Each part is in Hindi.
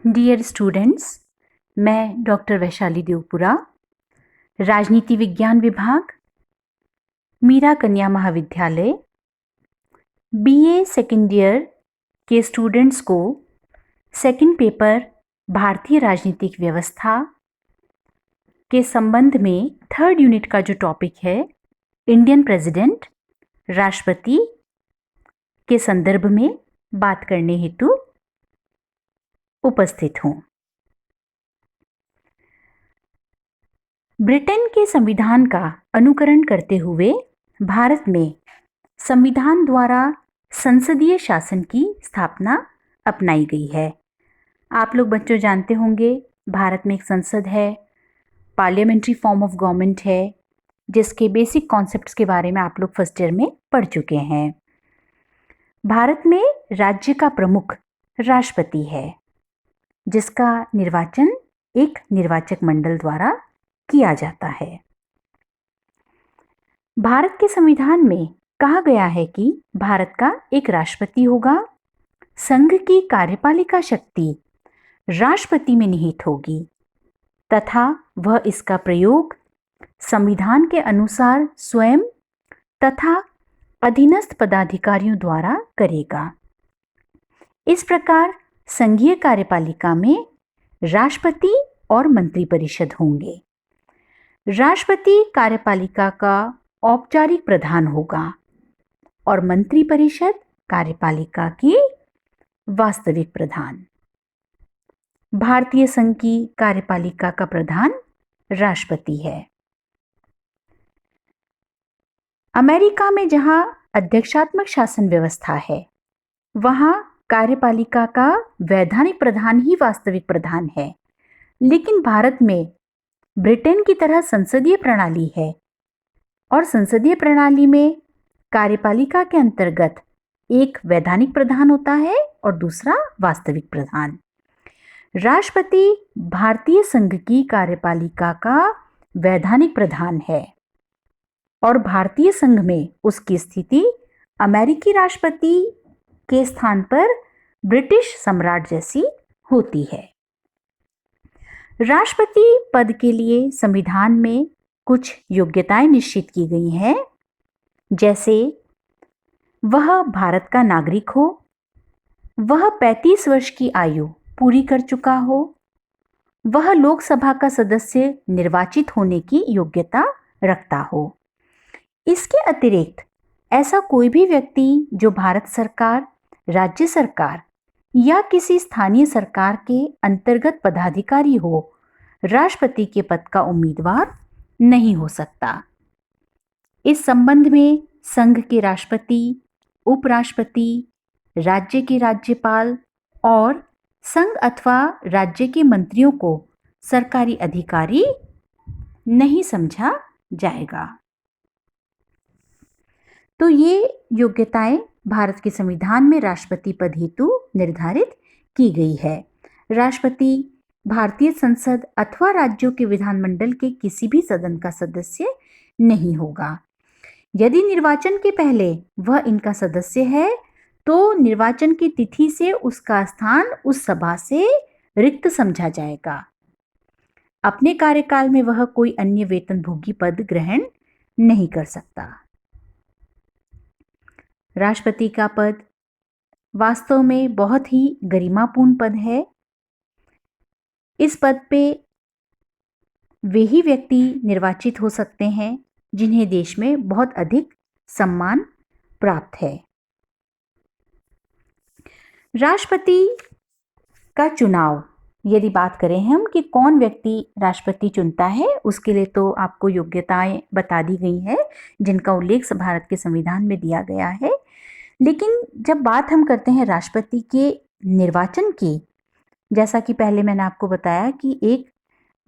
डियर स्टूडेंट्स, मैं डॉक्टर वैशाली देवपुरा, राजनीति विज्ञान विभाग, मीरा कन्या महाविद्यालय, बीए सेकेंड ईयर के स्टूडेंट्स को सेकंड पेपर भारतीय राजनीतिक व्यवस्था के संबंध में थर्ड यूनिट का जो टॉपिक है इंडियन प्रेसिडेंट, राष्ट्रपति के संदर्भ में बात करने हेतु उपस्थित हूँ। ब्रिटेन के संविधान का अनुकरण करते हुए भारत में संविधान द्वारा संसदीय शासन की स्थापना अपनाई गई है। आप लोग बच्चों जानते होंगे, भारत में एक संसद है, पार्लियामेंट्री फॉर्म ऑफ गवर्नमेंट है, जिसके बेसिक कॉन्सेप्ट्स के बारे में आप लोग फर्स्ट ईयर में पढ़ चुके हैं। भारत में राज्य का प्रमुख राष्ट्रपति है, जिसका निर्वाचन एक निर्वाचक मंडल द्वारा किया जाता है। भारत के संविधान में कहा गया है कि भारत का एक राष्ट्रपति होगा। संघ की कार्यपालिका शक्ति राष्ट्रपति में निहित होगी तथा वह इसका प्रयोग संविधान के अनुसार स्वयं तथा अधीनस्थ पदाधिकारियों द्वारा करेगा। इस प्रकार संघीय कार्यपालिका में राष्ट्रपति और मंत्रिपरिषद होंगे। राष्ट्रपति कार्यपालिका का औपचारिक प्रधान होगा और मंत्रिपरिषद कार्यपालिका की वास्तविक प्रधान। भारतीय संघ की कार्यपालिका का प्रधान राष्ट्रपति है। अमेरिका में जहां अध्यक्षात्मक शासन व्यवस्था है, वहां कार्यपालिका का वैधानिक प्रधान ही वास्तविक प्रधान है। लेकिन भारत में ब्रिटेन की तरह संसदीय प्रणाली है और संसदीय प्रणाली में कार्यपालिका के अंतर्गत एक वैधानिक प्रधान होता है और दूसरा वास्तविक प्रधान। राष्ट्रपति भारतीय संघ की कार्यपालिका का वैधानिक प्रधान है और भारतीय संघ में उसकी स्थिति अमेरिकी राष्ट्रपति के स्थान पर ब्रिटिश सम्राट जैसी होती है। राष्ट्रपति पद के लिए संविधान में कुछ योग्यताएं निश्चित की गई हैं, जैसे वह भारत का नागरिक हो, वह 35 वर्ष की आयु पूरी कर चुका हो, वह लोकसभा का सदस्य निर्वाचित होने की योग्यता रखता हो। इसके अतिरिक्त ऐसा कोई भी व्यक्ति जो भारत सरकार, राज्य सरकार या किसी स्थानीय सरकार के अंतर्गत पदाधिकारी हो, राष्ट्रपति के पद का उम्मीदवार नहीं हो सकता। इस संबंध में संघ के राष्ट्रपति, उपराष्ट्रपति, राज्य के राज्यपाल और संघ अथवा राज्य के मंत्रियों को सरकारी अधिकारी नहीं समझा जाएगा। तो ये योग्यताएं भारत के संविधान में राष्ट्रपति पद हेतु निर्धारित की गई है। राष्ट्रपति भारतीय संसद अथवा राज्यों के विधानमंडल के किसी भी सदन का सदस्य नहीं होगा। यदि निर्वाचन के पहले वह इनका सदस्य है तो निर्वाचन की तिथि से उसका स्थान उस सभा से रिक्त समझा जाएगा। अपने कार्यकाल में वह कोई अन्य वेतनभोगी पद ग्रहण नहीं कर सकता। राष्ट्रपति का पद वास्तव में बहुत ही गरिमापूर्ण पद है। इस पद पे वे ही व्यक्ति निर्वाचित हो सकते हैं जिन्हें देश में बहुत अधिक सम्मान प्राप्त है। राष्ट्रपति का चुनाव, यदि बात करें हम कि कौन व्यक्ति राष्ट्रपति चुनता है, उसके लिए तो आपको योग्यताएं बता दी गई है जिनका उल्लेख भारत के संविधान में दिया गया है। लेकिन जब बात हम करते हैं राष्ट्रपति के निर्वाचन की, जैसा कि पहले मैंने आपको बताया कि एक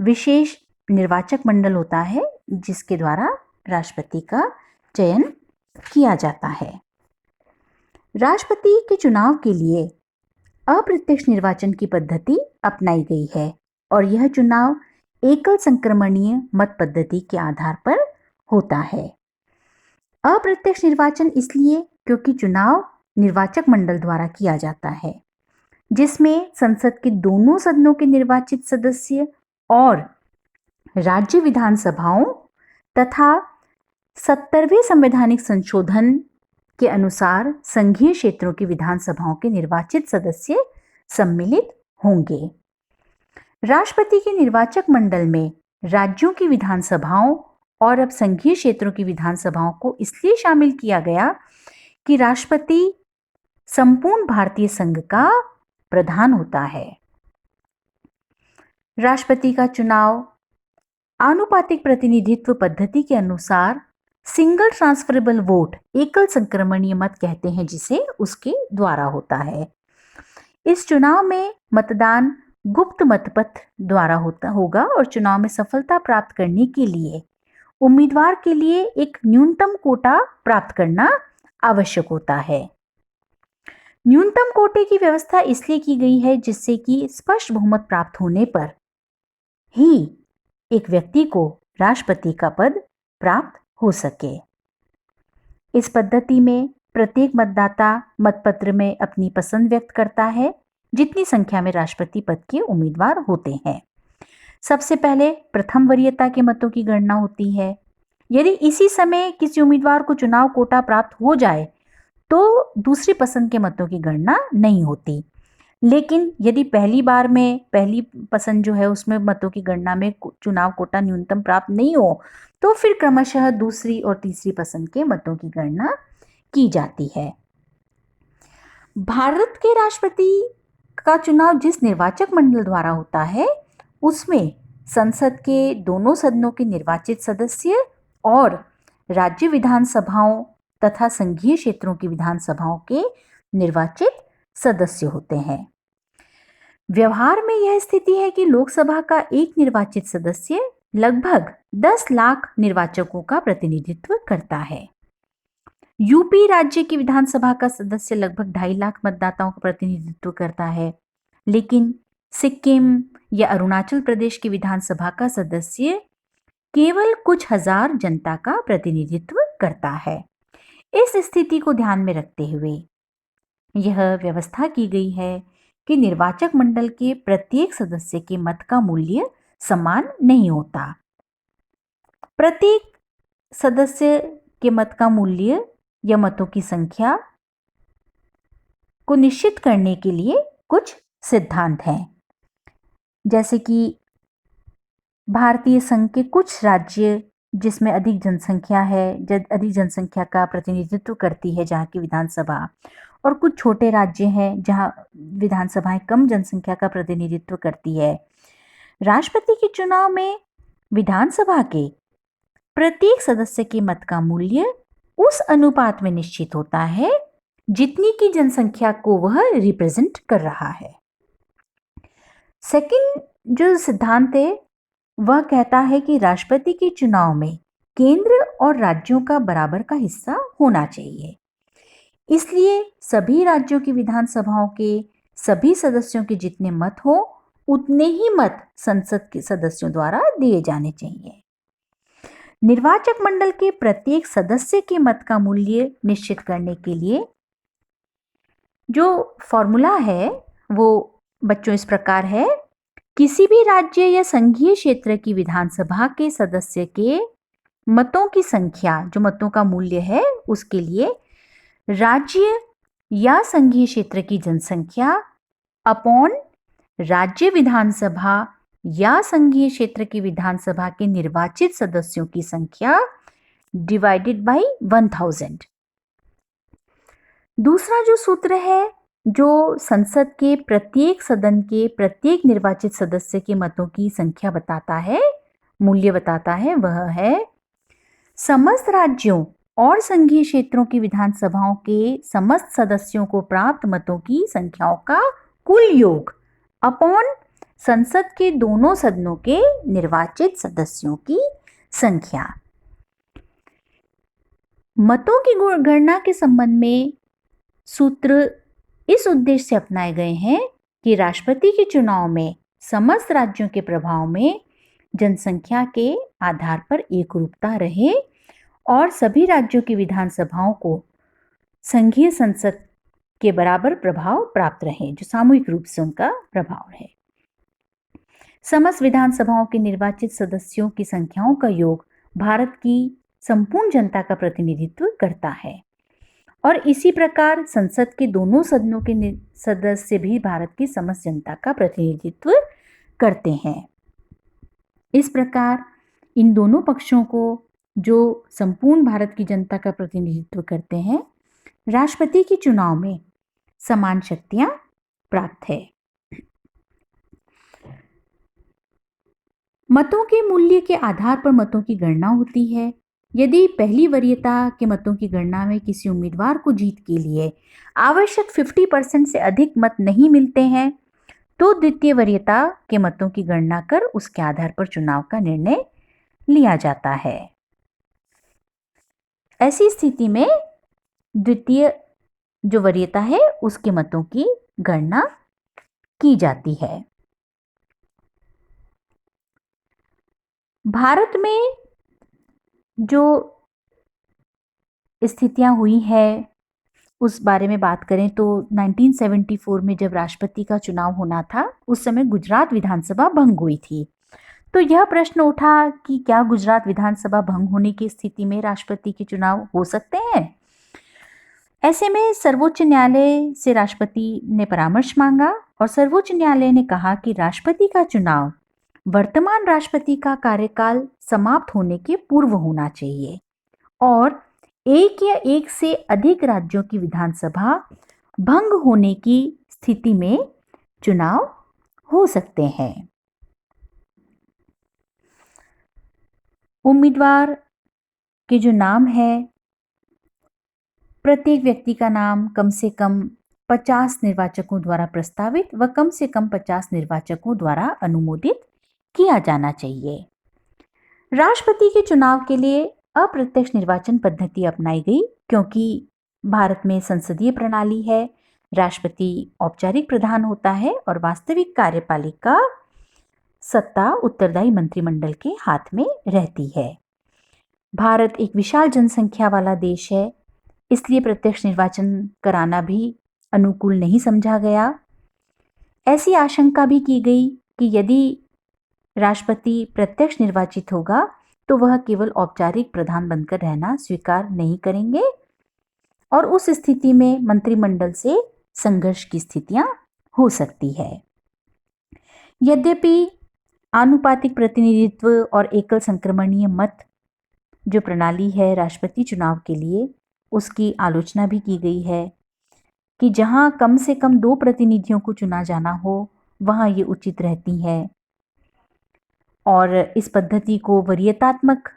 विशेष निर्वाचक मंडल होता है जिसके द्वारा राष्ट्रपति का चयन किया जाता है। राष्ट्रपति के चुनाव के लिए अप्रत्यक्ष निर्वाचन की पद्धति अपनाई गई है और यह चुनाव एकल संक्रमणीय मत पद्धति के आधार पर होता है। अप्रत्यक्ष निर्वाचन इसलिए क्योंकि चुनाव निर्वाचक मंडल द्वारा किया जाता है। जिसमें संसद के दोनों सदनों के निर्वाचित सदस्य और राज्य विधानसभाओं तथा 70वें संवैधानिक संशोधन के अनुसार संघीय क्षेत्रों की विधानसभाओं के निर्वाचित सदस्य सम्मिलित होंगे। राष्ट्रपति के निर्वाचक मंडल में राज्यों की विधानसभाओं और अब संघीय क्षेत्रों की विधानसभाओं को इसलिए शामिल किया गया कि राष्ट्रपति संपूर्ण भारतीय संघ का प्रधान होता है। राष्ट्रपति का चुनाव आनुपातिक प्रतिनिधित्व पद्धति के अनुसार सिंगल ट्रांसफरेबल वोट, एकल संक्रमणीय मत कहते हैं जिसे, उसके द्वारा होता है। इस चुनाव में मतदान गुप्त मतपत्र द्वारा होगा और चुनाव में सफलता प्राप्त करने के लिए उम्मीदवार के लिए एक न्यूनतम कोटा प्राप्त करना आवश्यक होता है। न्यूनतम कोटे की व्यवस्था इसलिए की गई है जिससे कि स्पष्ट बहुमत प्राप्त होने पर ही एक व्यक्ति को राष्ट्रपति का पद प्राप्त हो सके। इस पद्धति में प्रत्येक मतदाता मतपत्र में अपनी पसंद व्यक्त करता है जितनी संख्या में राष्ट्रपति पद के उम्मीदवार होते हैं। सबसे पहले प्रथम वरीयता के मतों की गणना होती है। यदि इसी समय किसी उम्मीदवार को चुनाव कोटा प्राप्त हो जाए तो दूसरी पसंद के मतों की गणना नहीं होती, लेकिन यदि पहली बार में पहली पसंद जो है उसमें मतों की गणना में चुनाव कोटा न्यूनतम प्राप्त नहीं हो तो फिर क्रमशः दूसरी और तीसरी पसंद के मतों की गणना की जाती है। भारत के राष्ट्रपति का चुनाव जिस निर्वाचक मंडल द्वारा होता है उसमें संसद के दोनों सदनों के निर्वाचित सदस्य और राज्य विधानसभाओं तथा संघीय क्षेत्रों की विधानसभाओं के निर्वाचित सदस्य होते हैं। व्यवहार में यह स्थिति है कि लोकसभा का एक निर्वाचित सदस्य लगभग 10 लाख निर्वाचकों का प्रतिनिधित्व करता है। यूपी राज्य की विधानसभा का सदस्य लगभग 2.5 लाख मतदाताओं का प्रतिनिधित्व करता है, लेकिन सिक्किम या अरुणाचल प्रदेश की विधानसभा का सदस्य केवल कुछ हजार जनता का प्रतिनिधित्व करता है। इस स्थिति को ध्यान में रखते हुए यह व्यवस्था की गई है कि निर्वाचक मंडल के प्रत्येक सदस्य के मत का मूल्य समान नहीं होता। प्रत्येक सदस्य के मत का मूल्य या मतों की संख्या को निश्चित करने के लिए कुछ सिद्धांत हैं, जैसे कि भारतीय संघ के कुछ राज्य जिसमें अधिक जनसंख्या है, अधिक जनसंख्या का प्रतिनिधित्व करती है जहाँ की विधानसभा, और कुछ छोटे राज्य हैं जहाँ विधानसभाएं कम जनसंख्या का प्रतिनिधित्व करती है। राष्ट्रपति के चुनाव में विधानसभा के प्रत्येक सदस्य के मत का मूल्य उस अनुपात में निश्चित होता है जितनी की जनसंख्या को वह रिप्रेजेंट कर रहा है। सेकंड जो सिद्धांत है वह कहता है कि राष्ट्रपति के चुनाव में केंद्र और राज्यों का बराबर का हिस्सा होना चाहिए। इसलिए सभी राज्यों की विधानसभाओं के सभी सदस्यों के जितने मत हो उतने ही मत संसद के सदस्यों द्वारा दिए जाने चाहिए। निर्वाचक मंडल के प्रत्येक सदस्य के मत का मूल्य निश्चित करने के लिए जो फॉर्मूला है वो बच्चों इस प्रकार है। किसी भी राज्य या संघीय क्षेत्र की विधानसभा के सदस्य के मतों की संख्या, जो मतों का मूल्य है, उसके लिए राज्य या संघीय क्षेत्र की जनसंख्या अपॉन राज्य विधानसभा या संघीय क्षेत्र की विधानसभा के निर्वाचित सदस्यों की संख्या डिवाइडेड बाय 1000। दूसरा जो सूत्र है जो संसद के प्रत्येक सदन के प्रत्येक निर्वाचित सदस्य के मतों की संख्या बताता है, मूल्य बताता है, वह है समस्त राज्यों और संघीय क्षेत्रों की विधानसभाओं के समस्त सदस्यों को प्राप्त मतों की संख्याओं का कुल योग अपॉन संसद के दोनों सदनों के निर्वाचित सदस्यों की संख्या। मतों की गणना के संबंध में सूत्र इस उद्देश्य से अपनाए गए हैं कि राष्ट्रपति के चुनाव में समस्त राज्यों के प्रभाव में जनसंख्या के आधार पर एकरूपता रहे और सभी राज्यों की विधानसभाओं को संघीय संसद के बराबर प्रभाव प्राप्त रहे, जो सामूहिक रूप से उनका प्रभाव है। समस्त विधानसभाओं के निर्वाचित सदस्यों की संख्याओं का योग भारत की संपूर्ण जनता का प्रतिनिधित्व करता है और इसी प्रकार संसद के दोनों सदनों के सदस्य भी भारत की समस्त जनता का प्रतिनिधित्व करते हैं। इस प्रकार इन दोनों पक्षों को, जो संपूर्ण भारत की जनता का प्रतिनिधित्व करते हैं, राष्ट्रपति के चुनाव में समान शक्तियां प्राप्त है। मतों के मूल्य के आधार पर मतों की गणना होती है। यदि पहली वरीयता के मतों की गणना में किसी उम्मीदवार को जीत के लिए आवश्यक 50% से अधिक मत नहीं मिलते हैं, तो द्वितीय वरीयता के मतों की गणना कर उसके आधार पर चुनाव का निर्णय लिया जाता है। ऐसी स्थिति में द्वितीय जो वरीयता है उसके मतों की गणना की जाती है। भारत में जो स्थितियां हुई है उस बारे में बात करें तो 1974 में जब राष्ट्रपति का चुनाव होना था, उस समय गुजरात विधानसभा भंग हुई थी। तो यह प्रश्न उठा कि क्या गुजरात विधानसभा भंग होने की स्थिति में राष्ट्रपति के चुनाव हो सकते हैं। ऐसे में सर्वोच्च न्यायालय से राष्ट्रपति ने परामर्श मांगा और सर्वोच्च न्यायालय ने कहा कि राष्ट्रपति का चुनाव वर्तमान राष्ट्रपति का कार्यकाल समाप्त होने के पूर्व होना चाहिए और एक या एक से अधिक राज्यों की विधानसभा भंग होने की स्थिति में चुनाव हो सकते हैं। उम्मीदवार के जो नाम है, प्रत्येक व्यक्ति का नाम कम से कम 50 निर्वाचकों द्वारा प्रस्तावित व कम से कम 50 निर्वाचकों द्वारा अनुमोदित किया जाना चाहिए। राष्ट्रपति के चुनाव के लिए अप्रत्यक्ष निर्वाचन पद्धति अपनाई गई क्योंकि भारत में संसदीय प्रणाली है। राष्ट्रपति औपचारिक प्रधान होता है और वास्तविक कार्यपालिका सत्ता उत्तरदायी मंत्रिमंडल के हाथ में रहती है। भारत एक विशाल जनसंख्या वाला देश है, इसलिए प्रत्यक्ष निर्वाचन कराना भी अनुकूल नहीं समझा गया। ऐसी आशंका भी की गई कि यदि राष्ट्रपति प्रत्यक्ष निर्वाचित होगा तो वह केवल औपचारिक प्रधान बनकर रहना स्वीकार नहीं करेंगे और उस स्थिति में मंत्रिमंडल से संघर्ष की स्थितियां हो सकती है। यद्यपि आनुपातिक प्रतिनिधित्व और एकल संक्रमणीय मत जो प्रणाली है राष्ट्रपति चुनाव के लिए, उसकी आलोचना भी की गई है कि जहां कम से कम 2 प्रतिनिधियों को चुना जाना हो वहां ये उचित रहती है और इस पद्धति को वरीयतात्मक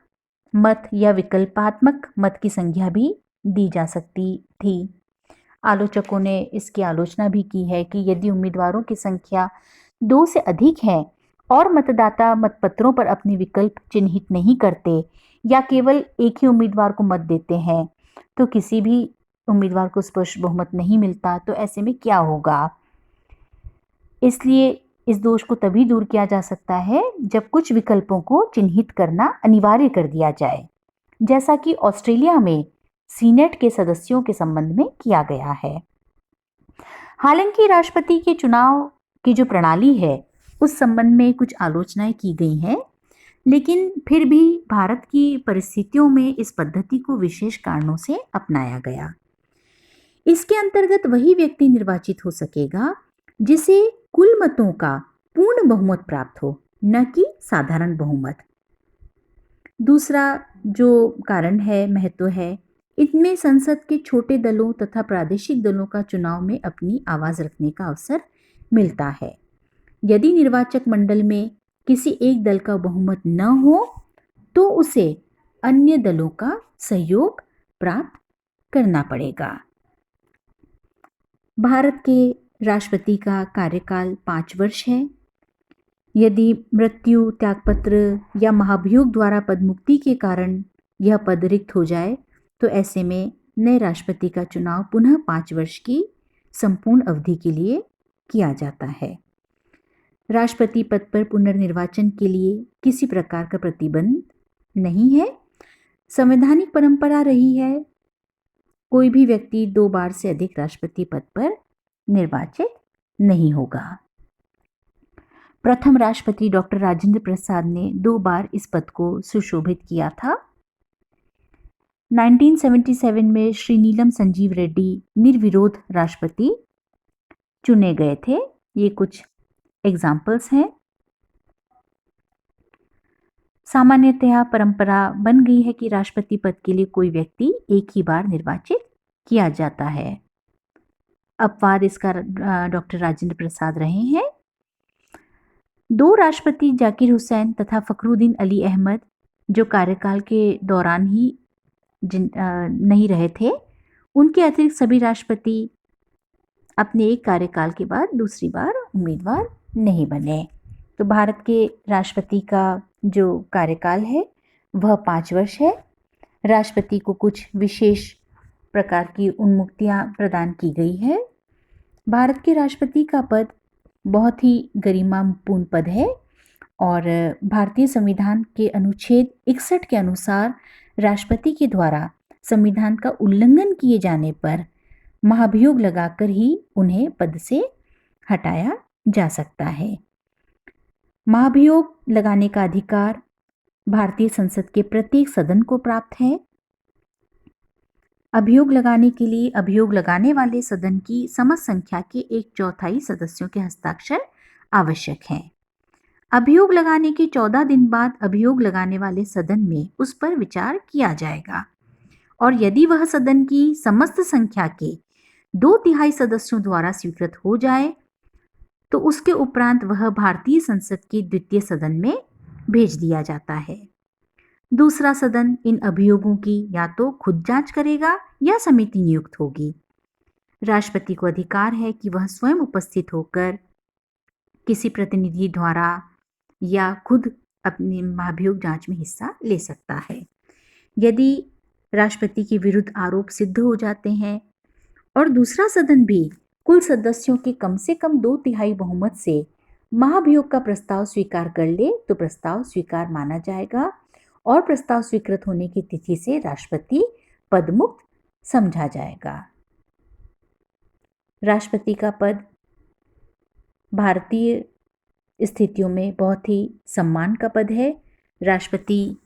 मत या विकल्पात्मक मत की संज्ञा भी दी जा सकती थी। आलोचकों ने इसकी आलोचना भी की है कि यदि उम्मीदवारों की संख्या 2 से अधिक है और मतदाता मतपत्रों पर अपने विकल्प चिन्हित नहीं करते या केवल एक ही उम्मीदवार को मत देते हैं तो किसी भी उम्मीदवार को स्पष्ट बहुमत नहीं मिलता, तो ऐसे में क्या होगा। इसलिए इस दोष को तभी दूर किया जा सकता है जब कुछ विकल्पों को चिन्हित करना अनिवार्य कर दिया जाए, जैसा कि ऑस्ट्रेलिया में सीनेट के सदस्यों के संबंध में किया गया है। हालांकि राष्ट्रपति के चुनाव की जो प्रणाली है उस संबंध में कुछ आलोचनाएं की गई हैं, लेकिन फिर भी भारत की परिस्थितियों में इस पद्धति को विशेष कारणों से अपनाया गया। इसके अंतर्गत वही व्यक्ति निर्वाचित हो सकेगा जिसे कुल मतों का पूर्ण बहुमत प्राप्त हो, न कि साधारण बहुमत। दूसरा जो कारण है, महत्व है, इनमें संसद के छोटे दलों तथा प्रादेशिक दलों का चुनाव में अपनी आवाज रखने का अवसर मिलता है। यदि निर्वाचक मंडल में किसी एक दल का बहुमत न हो तो उसे अन्य दलों का सहयोग प्राप्त करना पड़ेगा। भारत के राष्ट्रपति का कार्यकाल 5 वर्ष है। यदि मृत्यु, त्यागपत्र या महाभियोग द्वारा पदमुक्ति के कारण यह पद रिक्त हो जाए तो ऐसे में नए राष्ट्रपति का चुनाव पुनः 5 वर्ष की संपूर्ण अवधि के लिए किया जाता है। राष्ट्रपति पद पर पुनर्निर्वाचन के लिए किसी प्रकार का प्रतिबंध नहीं है। संवैधानिक परंपरा रही है कोई भी व्यक्ति 2 बार से अधिक राष्ट्रपति पद पर निर्वाचित नहीं होगा। प्रथम राष्ट्रपति डॉक्टर राजेंद्र प्रसाद ने 2 बार इस पद को सुशोभित किया था। 1977 में श्री नीलम संजीव रेड्डी निर्विरोध राष्ट्रपति चुने गए थे। ये कुछ एग्जाम्पल्स हैं। सामान्यतः परंपरा बन गई है कि राष्ट्रपति पद के लिए कोई व्यक्ति एक ही बार निर्वाचित किया जाता है। अपवाद इसका डॉक्टर राजेंद्र प्रसाद रहे हैं। 2 राष्ट्रपति जाकिर हुसैन तथा फखरुद्दीन अली अहमद जो कार्यकाल के दौरान ही नहीं रहे थे, उनके अतिरिक्त सभी राष्ट्रपति अपने एक कार्यकाल के बाद दूसरी बार उम्मीदवार नहीं बने। तो भारत के राष्ट्रपति का जो कार्यकाल है वह 5 वर्ष है। राष्ट्रपति को कुछ विशेष प्रकार की उन्मुक्तियां प्रदान की गई है। भारत के राष्ट्रपति का पद बहुत ही गरिमापूर्ण पद है और भारतीय संविधान के अनुच्छेद 61 के अनुसार राष्ट्रपति के द्वारा संविधान का उल्लंघन किए जाने पर महाभियोग लगाकर ही उन्हें पद से हटाया जा सकता है। महाभियोग लगाने का अधिकार भारतीय संसद के प्रत्येक सदन को प्राप्त है। अभियोग लगाने के लिए अभियोग लगाने वाले सदन की समस्त संख्या के 1/4 सदस्यों के हस्ताक्षर आवश्यक हैं। अभियोग लगाने के 14 दिन बाद अभियोग लगाने वाले सदन में उस पर विचार किया जाएगा और यदि वह सदन की समस्त संख्या के 2/3 सदस्यों द्वारा स्वीकृत हो जाए तो उसके उपरांत वह भारतीय संसद के द्वितीय सदन में भेज दिया जाता है। दूसरा सदन इन अभियोगों की या तो खुद जांच करेगा या समिति नियुक्त होगी। राष्ट्रपति को अधिकार है कि वह स्वयं उपस्थित होकर किसी प्रतिनिधि द्वारा या खुद अपनी महाभियोग जांच में हिस्सा ले सकता है। यदि राष्ट्रपति के विरुद्ध आरोप सिद्ध हो जाते हैं और दूसरा सदन भी कुल सदस्यों के कम से कम 2/3 बहुमत से महाभियोग का प्रस्ताव स्वीकार कर ले तो प्रस्ताव स्वीकार माना जाएगा और प्रस्ताव स्वीकृत होने की तिथि से राष्ट्रपति पदमुक्त समझा जाएगा। राष्ट्रपति का पद भारतीय स्थितियों में बहुत ही सम्मान का पद है। राष्ट्रपति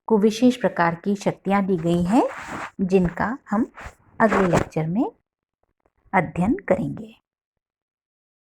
को विशेष प्रकार की शक्तियां दी गई हैं जिनका हम अगले लेक्चर में अध्ययन करेंगे।